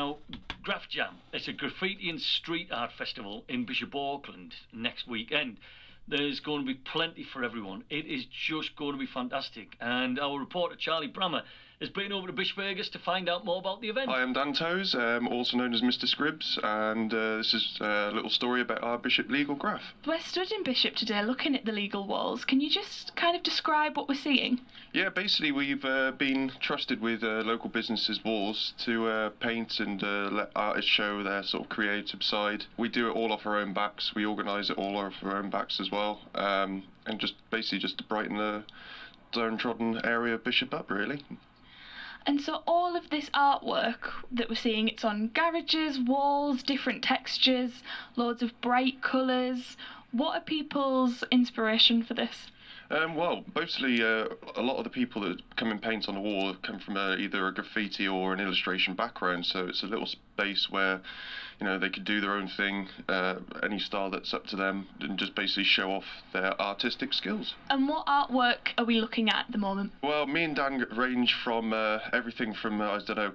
Now, Graff Jam, it's a graffiti and street art festival in Bishop Auckland next weekend. There's going to be plenty for everyone. It is just going to be fantastic. And our reporter, Charlie Brammer, has been over to Bishop Vegas to find out more about the event. I am Dan Toes, also known as Mr. Scribbs, and this is a little story about our Bishop legal graph. We're stood in Bishop today looking at the legal walls. Can you just kind of describe what we're seeing? Yeah, basically we've been trusted with local businesses' walls to paint and let artists show their sort of creative side. We do it all off our own backs. We organise it all off our own backs as well, and just to brighten the downtrodden area of Bishop up, really. And so all of this artwork that we're seeing, it's on garages, walls, different textures, loads of bright colours. What are people's inspiration for this? Well, mostly a lot of the people that come and paint on the wall come from either a graffiti or an illustration background, so it's a little space where, you know, they could do their own thing, any style that's up to them, and just basically show off their artistic skills. And what artwork are we looking at the moment? Well, me and Dan range from everything from,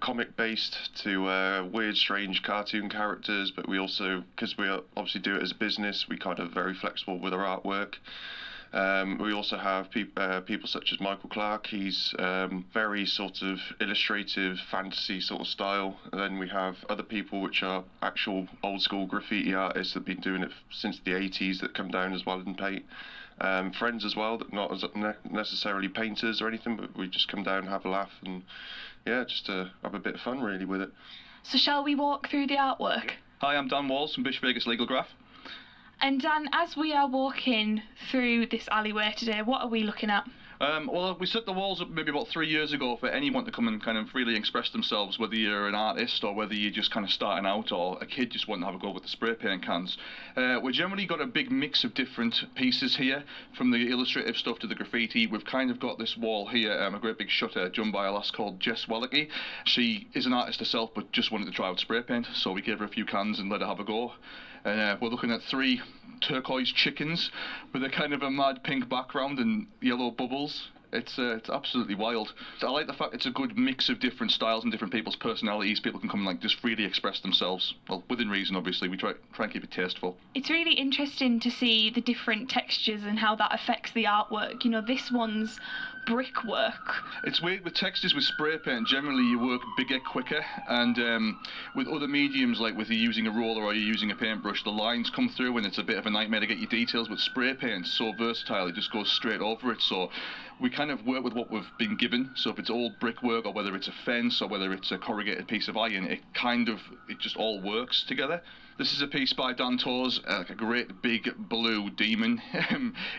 comic-based to weird, strange cartoon characters, but we also, because we obviously do it as a business, we kind of very flexible with our artwork. We also have people such as Michael Clark. He's very sort of illustrative, fantasy sort of style. And then we have other people which are actual old school graffiti artists that have been doing it since the 80s that come down as well and paint. Friends as well, that not as necessarily painters or anything, but we just come down and have a laugh and, yeah, just to have a bit of fun really with it. So shall we walk through the artwork? Hi, I'm Dan Walls from Bishop Vegas Legal Graph. And Dan, as we are walking through this alleyway today, what are we looking at? Well, we set the walls up maybe about 3 years ago for anyone to come and kind of freely express themselves, whether you're an artist or whether you're just kind of starting out or a kid just wanting to have a go with the spray paint cans. We've generally got a big mix of different pieces here, from the illustrative stuff to the graffiti. We've kind of got this wall here, a great big shutter done by a lass called Jess Wellicky. She is an artist herself but just wanted to try out spray paint, so we gave her a few cans and let her have a go. And we're looking at 3 turquoise chickens with a kind of a mad pink background and yellow bubbles. It's absolutely wild. I like the fact it's a good mix of different styles and different people's personalities. People can come and like just freely express themselves. Well, within reason, obviously. We try and keep it tasteful. It's really interesting to see the different textures and how that affects the artwork. You know, this one's brickwork. It's weird with textures with spray paint. Generally, you work bigger, quicker, and with other mediums, like with you using a roller or you're using a paintbrush, the lines come through and it's a bit of a nightmare to get your details. With spray paint, it's so versatile, it just goes straight over it. So we kind of work with what we've been given. So if it's old brickwork or whether it's a fence or whether it's a corrugated piece of iron, it just all works together. This is a piece by Dan Toes, like a great big blue demon.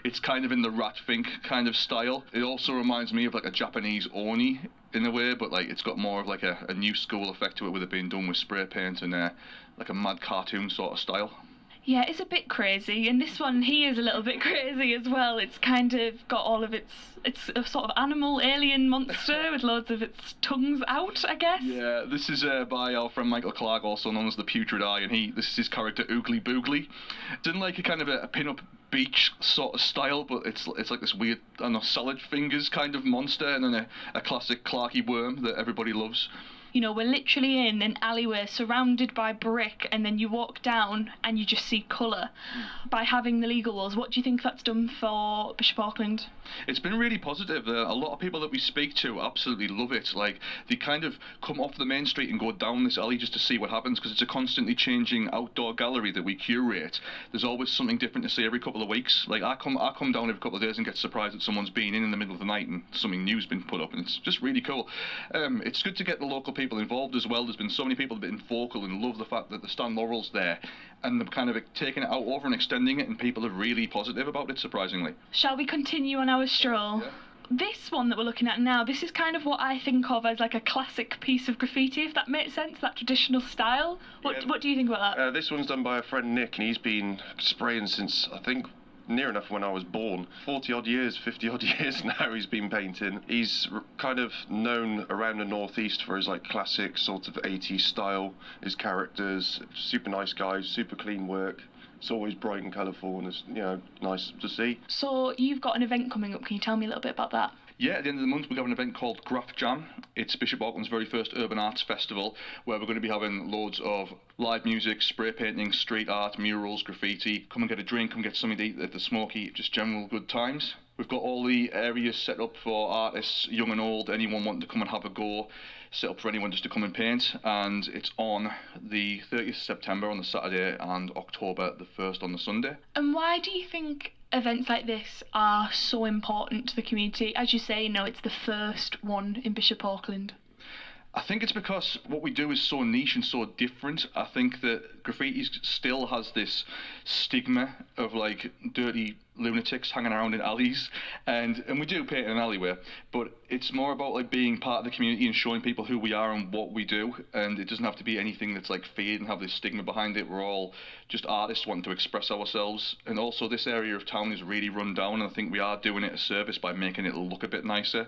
It's kind of in the rat fink kind of style. It also reminds me of like a Japanese oni in a way, but like it's got more of like a new school effect to it with it being done with spray paint and like a mad cartoon sort of style. Yeah, it's a bit crazy, and this one here is a little bit crazy as well. It's kind of got all of it's a sort of animal alien monster with loads of its tongues out, I guess. Yeah, this is by our friend Michael Clark, also known as the Putrid Eye, and this is his character Oogly Boogly. It's in like a kind of a pin-up beach sort of style, but it's like this weird, I don't know, salad fingers kind of monster, and then a classic Clarky worm that everybody loves. You know, we're literally in an alleyway surrounded by brick, and then you walk down and you just see colour. By having the legal walls, what do you think that's done for Bishop Auckland? It's been really positive. A lot of people that we speak to absolutely love it. Like, they kind of come off the main street and go down this alley just to see what happens, because it's a constantly changing outdoor gallery that we curate. There's always something different to see every couple of weeks. Like, I come down every couple of days and get surprised that someone's been in the middle of the night and something new's been put up, and it's just really cool. It's good to get the local people involved as well. There's been so many people that have been vocal and love the fact that the Stan Laurel's there, and they've kind of taken it out over and extending it, and people are really positive about it, surprisingly. Shall we continue on our stroll? Yeah. This one that we're looking at now, this is kind of what I think of as like a classic piece of graffiti, if that makes sense, that traditional style. What do you think about that? This one's done by a friend Nick, and he's been spraying since, I think, near enough when I was born. 50 odd years now he's been painting. He's kind of known around the northeast for his like classic sort of 80s style, his characters, super nice guy, super clean work. It's always bright and colourful, and it's, you know, nice to see. So you've got an event coming up, can you tell me a little bit about that? Yeah, at the end of the month we have an event called Graff Jam. It's Bishop Auckland's very first urban arts festival, where we're going to be having loads of live music, spray painting, street art, murals, graffiti. Come and get a drink, come get something to eat at the Smoky, just general good times. We've got all the areas set up for artists, young and old, anyone wanting to come and have a go, set up for anyone just to come and paint, and it's on the 30th of September on the Saturday and October the 1st on the Sunday. And why do you think events like this are so important to the community? As you say, it's the first one in Bishop Auckland. I think it's because what we do is so niche and so different. I think that graffiti still has this stigma of like dirty lunatics hanging around in alleys, and we do paint in an alleyway, but it's more about like being part of the community and showing people who we are and what we do, and it doesn't have to be anything that's like feared and have this stigma behind it. We're all just artists wanting to express ourselves, and also this area of town is really run down, and I think we are doing it a service by making it look a bit nicer,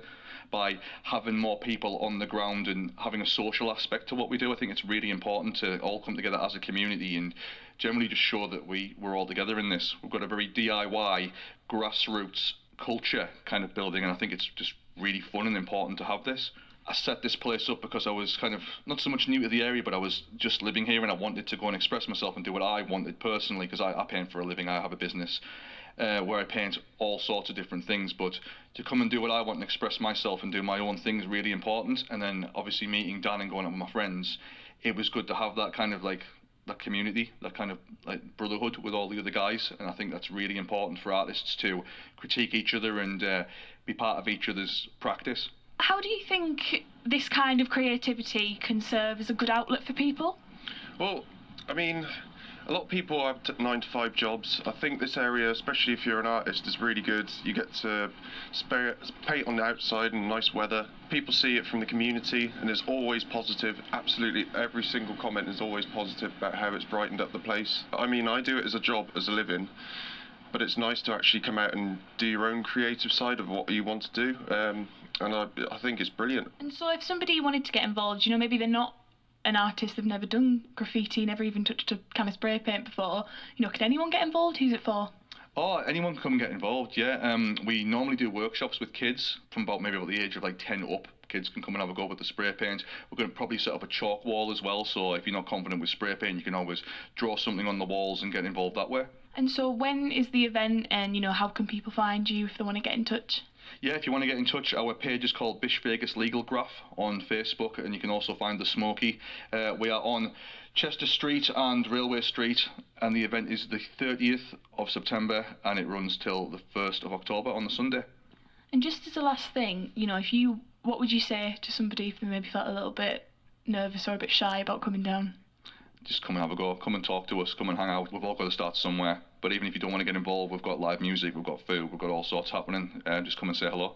by having more people on the ground and having a social aspect to what we do. I think it's really important to all come together as a community and generally just show that we're all together in this. We've got a very DIY, grassroots culture kind of building, and I think it's just really fun and important to have this. I set this place up because I was kind of not so much new to the area, but I was just living here and I wanted to go and express myself and do what I wanted personally, because I paint for a living. I have a business where I paint all sorts of different things, but to come and do what I want and express myself and do my own thing is really important. And then obviously meeting Dan and going out with my friends, it was good to have that kind of like that community, that kind of like brotherhood with all the other guys, and I think that's really important for artists to critique each other and be part of each other's practice. How do you think this kind of creativity can serve as a good outlet for people? Well, I mean, a lot of people have 9-to-5 jobs. I think this area, especially if you're an artist, is really good. You get to paint on the outside in nice weather. People see it from the community, and it's always positive. Absolutely every single comment is always positive about how it's brightened up the place. I mean, I do it as a job, as a living, but it's nice to actually come out and do your own creative side of what you want to do, and I think it's brilliant. And so if somebody wanted to get involved, maybe they're not an artist, they've never done graffiti, never even touched a can of spray paint before, could anyone get involved? Who's it for? Oh, anyone can come and get involved, yeah. We normally do workshops with kids from about the age of like 10 up. Kids can come and have a go with the spray paint. We're going to probably set up a chalk wall as well, so if you're not confident with spray paint, you can always draw something on the walls and get involved that way. And so when is the event, and how can people find you if they want to get in touch? Yeah, if you want to get in touch, our page is called Bish Vegas Legal Graff on Facebook, and you can also find the Smoky. We are on Chester Street and Railway Street, and the event is the 30th of September, and it runs till the 1st of October on the Sunday. And just as a last thing, what would you say to somebody if they maybe felt a little bit nervous or a bit shy about coming down? Just come and have a go, come and talk to us, come and hang out. We've all got to start somewhere, but even if you don't want to get involved, we've got live music, we've got food, we've got all sorts happening, just come and say hello.